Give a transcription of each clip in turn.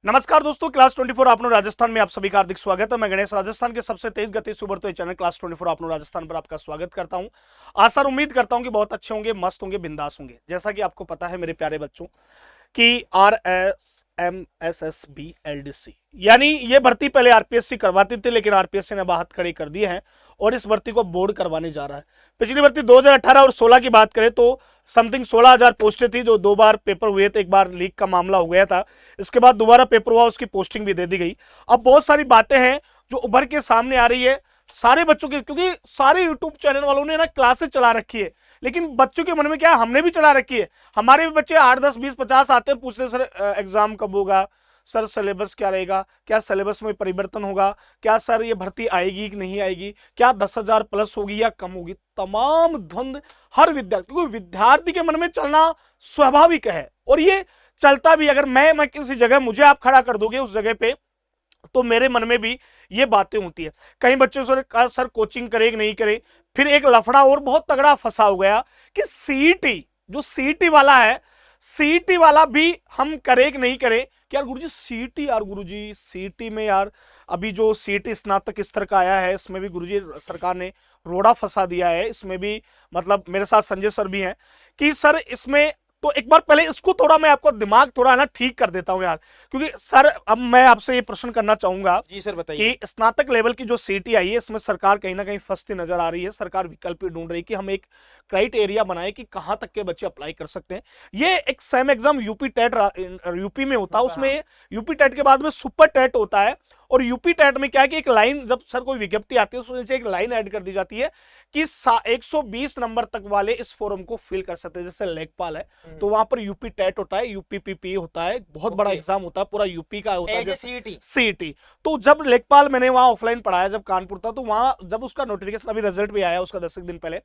नमस्कार दोस्तों, क्लास 24 आपनो राजस्थान में आप सभी का हार्दिक स्वागत है। मैं गणेश राजस्थान के सबसे तेज गति से उभरते चैनल क्लास 24 आपनो राजस्थान पर आपका स्वागत करता हूं। आशा और उम्मीद करता हूं कि बहुत अच्छे होंगे, मस्त होंगे, बिंदास होंगे। जैसा कि आपको पता है मेरे प्यारे बच्चों कि RSMSSB LDC यानी ये भर्ती पहले आरपीएससी करवाती थी, लेकिन आरपीएससी ने बात खड़ी कर दी है और इस भर्ती को बोर्ड करवाने जा रहा है। पिछली भर्ती 2018 और 16 की बात करें तो समथिंग 16,000 पोस्टें थी, जो 2 बार पेपर हुए थे। एक बार लीक का मामला हो गया था, इसके बाद दोबारा पेपर हुआ, उसकी पोस्टिंग भी दे दी गई। अब बहुत सारी बातें हैं जो उभर के सामने आ रही है सारे बच्चों की, क्योंकि सारे यूट्यूब चैनल वालों ने ना क्लासेस चला रखी है, लेकिन बच्चों के मन में क्या है, हमने भी चला रखी है। हमारे भी बच्चे 8, 10, 20, 50 आते हैं, पूछते सर एग्जाम कब होगा, सर सिलेबस क्या रहेगा, क्या सिलेबस में परिवर्तन होगा, क्या सर ये भर्ती आएगी कि नहीं आएगी, क्या 10,000 प्लस होगी या कम होगी। तमाम धुंध हर विद्यार्थी, क्योंकि विद्यार्थी के मन में चलना स्वाभाविक है और ये चलता भी। अगर मैं किसी जगह, मुझे आप खड़ा कर दोगे उस जगह पे, तो मेरे मन में भी ये बातें होती है। कई बच्चों से कहा सर कोचिंग करे कि नहीं करे। फिर एक लफड़ा और बहुत तगड़ा फंसा हो गया कि सीईटी, जो सीईटी वाला है, सीईटी वाला भी हम करे कि नहीं करे। कि यार गुरुजी सीईटी, यार गुरुजी सीईटी में यार अभी जो सीईटी स्नातक स्तर का आया है, इसमें भी गुरुजी सरकार ने रोड़ा फंसा दिया है। इसमें भी मतलब मेरे साथ संजय सर भी हैं कि सर इसमें तो एक बार पहले इसको थोड़ा मैं आपको दिमाग थोड़ा ना ठीक कर देता हूं यार। क्योंकि सर अब मैं आपसे ये प्रश्न करना चाहूंगा जी सर, बताइए। कि स्नातक लेवल की जो सीटी आई है, इसमें सरकार कहीं ना कहीं फंसती नजर आ रही है। सरकार विकल्प ढूंढ रही है कि हम एक क्राइटेरिया बनाए कि कहां तक के बच्चे अप्लाई कर सकते हैं। ये एक same exam UP TET UP में होता है, उसमें यूपी टेट के बाद में सुपर टेट होता है। और यूपी टेट में क्या है कि एक लाइन, जब सर कोई विज्ञप्ति आती है उसमें नीचे एक लाइन ऐड कर दी जाती है कि 120 नंबर तक वाले इस फॉर्म को फिल कर सकते हैं। जैसे लेखपाल है तो वहां पर यूपी टेट होता है, यूपीपीपी होता है, बहुत बड़ा एग्जाम होता है, पूरा यूपी का होता है, सीईटी। तो जब लेखपाल मैंने वहां ऑफलाइन पढ़ाया, जब कानपुर था, तो वहां जब उसका नोटिफिकेशन, अभी रिजल्ट भी आया उसका 10 दिन पहले,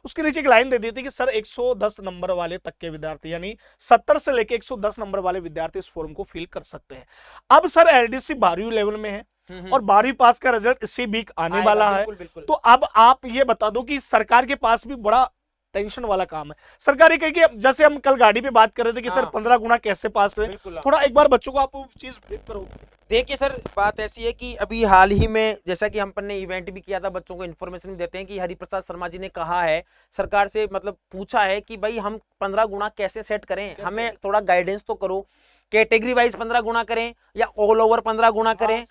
उसके नीचे एक लाइन दे दी थी कि सर 110 नंबर वाले तक के विद्यार्थी, यानी 70 से लेके 110 नंबर वाले विद्यार्थी इस फॉर्म को फिल कर सकते हैं। अब सर एलडीसी 12वीं लेवल में है और 12वीं पास का रिजल्ट इसी वीक आने वाला है। तो अब आप ये बता दो कि सरकार के पास भी बड़ा टेंशन वाला काम है। सरकार ये कही कि जैसे हम कल गाड़ी पे बात कर रहे थे कि सर 15 गुना कैसे पास करें, थोड़ा एक बार बच्चों को आप चीज ब्रीफ करो। देखिए सर, बात ऐसी है कि अभी हाल ही में जैसा कि हम ने इवेंट भी किया था, बच्चों को इन्फॉर्मेशन देते हैं कि हरिप्रसाद शर्मा जी ने कहा है, सरकार से मतलब पूछा है कि भाई हम 15 गुना कैसे सेट करें, हमें थोड़ा गाइडेंस तो करो। कैटेगरी वाइज 15 गुना करें या ऑल ओवर 15 गुना करें।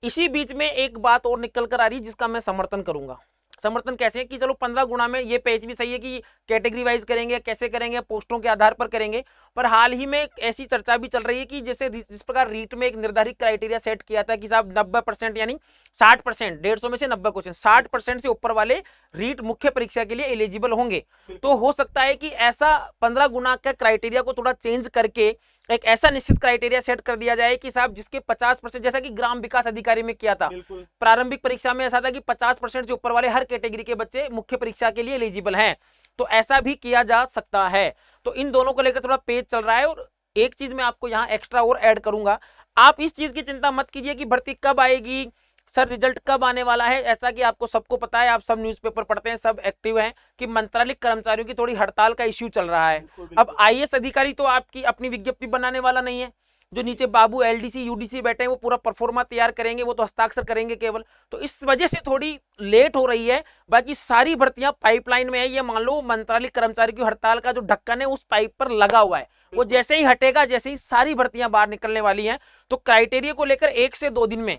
इसी बीच में एक बात और निकल कर आ रही है जिसका मैं समर्थन करूंगा। समर्थन कैसे है कि चलो 15 गुना में ये पेज भी सही है कि कैटेगरी वाइज करेंगे, कैसे करेंगे, पोस्टों के आधार पर करेंगे। पर हाल ही में ऐसी चर्चा भी चल रही है कि जैसे जिस प्रकार रीट में एक निर्धारित क्राइटेरिया सेट किया था कि साहब 90% यानी 60%, 150 में से 90 क्वेश्चन 60% से ऊपर वाले रीट मुख्य परीक्षा के लिए एलिजिबल होंगे। तो हो सकता है कि ऐसा 15 गुना का क्राइटेरिया को थोड़ा चेंज करके एक ऐसा निश्चित क्राइटेरिया सेट कर दिया जाए कि साहब जिसके 50%, जैसा कि ग्राम विकास अधिकारी में किया था, प्रारंभिक परीक्षा में ऐसा था कि 50% से ऊपर वाले हर कैटेगरी के बच्चे मुख्य परीक्षा के लिए एलिजिबल हैं। तो ऐसा भी किया जा सकता है। तो इन दोनों को लेकर थोड़ा पेज चल रहा है। और एक चीज मैं आपको यहाँ एक्स्ट्रा और ऐड करूंगा, आप इस चीज की चिंता मत कीजिए कि भर्ती कब आएगी, सर रिजल्ट कब आने वाला है। ऐसा कि आपको सबको पता है, आप सब न्यूज़पेपर पढ़ते हैं, सब एक्टिव हैं कि मंत्रालय कर्मचारियों की थोड़ी हड़ताल का इश्यू चल रहा है। अब आईएएस अधिकारी तो आपकी अपनी विज्ञप्ति बनाने वाला नहीं है, जो नीचे बाबू एलडीसी यूडीसी बैठे हैं वो पूरा परफॉर्मा तैयार करेंगे, वो तो हस्ताक्षर करेंगे केवल। तो इस वजह से थोड़ी लेट हो रही है। बाकी सारी भर्तियां पाइपलाइन में है। ये मान लो मंत्रालय कर्मचारी की हड़ताल का जो ढक्कन है उस पाइप पर लगा हुआ है, वो जैसे ही हटेगा, जैसे ही सारी भर्तियां बाहर निकलने वाली हैं। तो क्राइटेरिया को लेकर 1 से 2 दिन में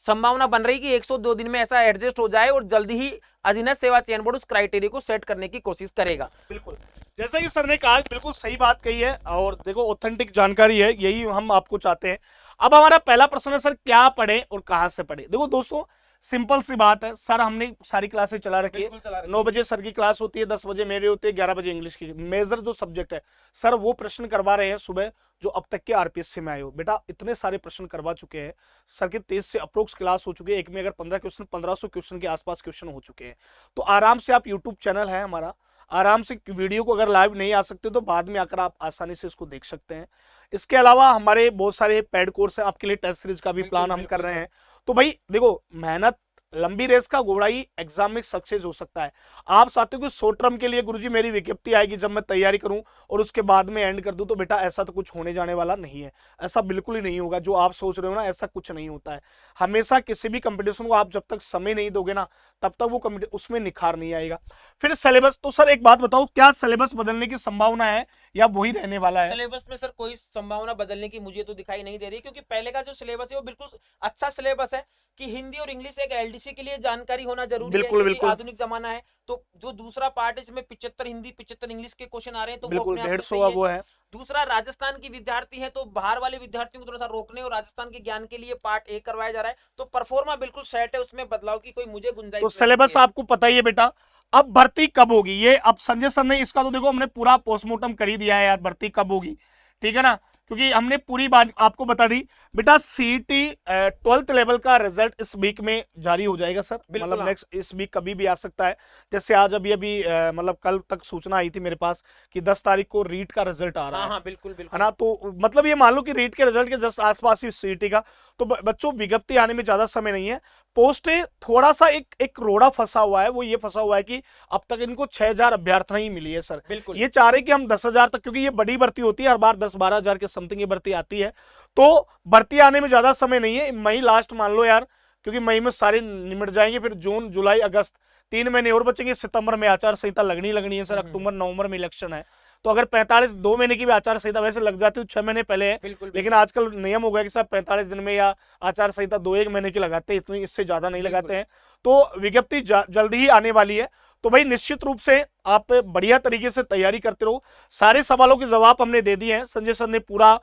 संभावना बन रही कि 102 दिन में ऐसा एडजस्ट हो जाए और जल्दी ही अधीनस्थ सेवा चयन बोर्ड उस क्राइटेरिया को सेट करने की कोशिश करेगा। बिल्कुल, जैसा कि सर ने कहा, बिल्कुल सही बात कही है और देखो ऑथेंटिक जानकारी है, यही हम आपको चाहते हैं। अब हमारा पहला प्रश्न है सर, क्या पढ़े और कहां से पढ़े। देखो दोस्तों, सिंपल सी बात है सर, हमने सारी क्लासेस चला रखी है। 9 बजे सर की क्लास होती है, 10 बजे मेरी होती है, 11 बजे इंग्लिश की। मेजर जो सब्जेक्ट है सर वो प्रश्न करवा रहे हैं सुबह, जो अब तक के आरपीएससी में आए हो। बेटा इतने सारे प्रश्न करवा चुके हैं सर के, 23 से अप्रोक्स क्लास हो चुकी है। एक में अगर 15 क्वेश्चन, 1500 क्वेश्चन के आसपास क्वेश्चन हो चुके हैं। तो आराम से आप यूट्यूब चैनल है हमारा, आराम से वीडियो को अगर लाइव नहीं आ सकते तो बाद में आकर आप आसानी से इसको देख सकते हैं। इसके अलावा हमारे बहुत सारे पेड कोर्स है आपके लिए, टेस्ट सीरीज का भी प्लान हम कर रहे हैं। तो भाई देखो, मेहनत लंबी रेस का घोड़ा ही एग्जाम में सक्सेस हो सकता है। आप साथियों को शॉर्ट टर्म के लिए गुरुजी मेरी विज्ञप्ति आएगी जब मैं तैयारी करूं और उसके बाद में एंड कर दूं, तो बेटा ऐसा तो कुछ होने जाने वाला नहीं है। ऐसा बिल्कुल ही नहीं होगा जो आप सोच रहे हो ना, ऐसा कुछ नहीं होता है। हमेशा किसी भी कंपटीशन को आप जब तक समय नहीं दोगे ना, तब तक वो उसमें निखार नहीं आएगा। फिर सिलेबस, तो सर एक बात बताओ, क्या सिलेबस बदलने की संभावना है या वही रहने वाला है? सिलेबस में सर कोई संभावना बदलने की मुझे तो दिखाई नहीं दे रही, क्योंकि पहले का जो सिलेबस है वो बिल्कुल अच्छा सिलेबस है कि हिंदी और इंग्लिश एक एलडीसी के लिए जानकारी होना जरूरी है, बिल्कुल क्योंकि बिल्कुल आधुनिक जमाना है। तो जो दूसरा पार्ट है जिसमें 75 हिंदी 75 इंग्लिश के क्वेश्चन आ रहे हैं, तो वो बिल्कुल अपने आप में 150 सही का है। वो है। दूसरा, राजस्थान की विद्यार्थी है तो बाहर वाले विद्यार्थियों को थोड़ा सा रोकने और राजस्थान के ज्ञान के लिए पार्ट ए करवाया जा रहा है, तो परफॉर्मा बिल्कुल सेट है, उसमें बदलाव की कोई मुझे गुंजाइश तो नहीं सिलेबस दिखती है। आपको पता ही है बेटा। अब भर्ती कब होगी ये, अब संजय सर ने इसका तो देखो हमने पूरा पोस्टमार्टम कर ही दिया है यार, भर्ती कब होगी, ठीक है ना, क्योंकि हमने पूरी बात आपको बता दी। बेटा सीईटी 12th लेवल का रिजल्ट इस वीक में जारी हो जाएगा सर, बिल्कुल, मतलब हाँ। नेक्स्ट इस वीक कभी भी आ सकता है। जैसे आज अभी मतलब कल तक सूचना आई थी मेरे पास कि 10 तारीख को रीट का रिजल्ट आ रहा हाँ है। हाँ, बिल्कुल है बिल्कुल। ना, तो मतलब ये मान लो कि रीट के रिजल्ट के जस्ट आसपास ही सीईटी का, तो बच्चों विज्ञप्ति आने में ज्यादा समय नहीं है। पोस्टें थोड़ा सा एक रोड़ा फंसा हुआ है, वो ये फंसा हुआ है कि अब तक इनको 6000 अभ्यर्थी ही मिली है सर। बिल्कुल। ये चाह रहे कि हम 10,000 तक, क्योंकि ये बड़ी भर्ती होती है, हर बार 10-12 हजार के समथिंग ये भर्ती आती है, तो भर्ती आने में ज्यादा समय नहीं है। मई लास्ट मान लो यार, क्योंकि मई में सारे निमट जाएंगे, फिर जून जुलाई अगस्त 3 महीने और बचेंगे। सितंबर में आचार संहिता लगनी है सर, अक्टूबर नवंबर में इलेक्शन है, तो अगर 2 महीने की भी आचार संहिता वैसे लग जाती है तो 6 महीने पहले है, बिल्कुल लेकिन बिल्कुल। आजकल नियम हो गया कि सर 45 दिन में या आचार संहिता 2-1 महीने की लगाते हैं, इतनी इससे ज्यादा नहीं लगाते हैं। तो विज्ञप्ति जल्दी ही आने वाली है, तो भाई निश्चित रूप से आप बढ़िया तरीके से तैयारी करते रहो। सारे सवालों के जवाब हमने दे दिए हैं, संजय सर ने पूरा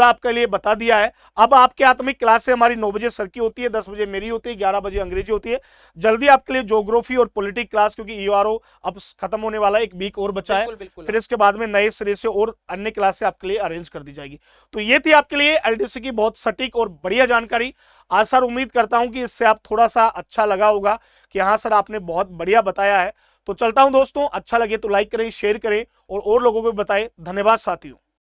आपके लिए बता दिया है। अब आपके आत्मिक क्लास से हमारी 9 बजे सर की होती है, 10 बजे मेरी होती है, 11 बजे अंग्रेजी होती है। जल्दी आपके लिए ज्योग्राफी और पॉलिटिक्स क्लास, क्योंकि ईआरओ अब खत्म होने वाला है, 1 वीक और बचा है, बिल्कुल बिल्कुल। फिर इसके बाद में नए सिरे से और अन्य क्लासें आपके लिए अरेंज कर दी जाएगी। तो ये थी आपके लिए एलडीसी की बहुत सटीक और बढ़िया जानकारी। आशा और उम्मीद करता हूं कि इससे आप थोड़ा सा अच्छा लगा होगा कि हाँ सर आपने बहुत बढ़िया बताया है। तो चलता हूं दोस्तों, अच्छा लगे तो लाइक करें, शेयर करें और लोगों को बताएं। धन्यवाद साथियों।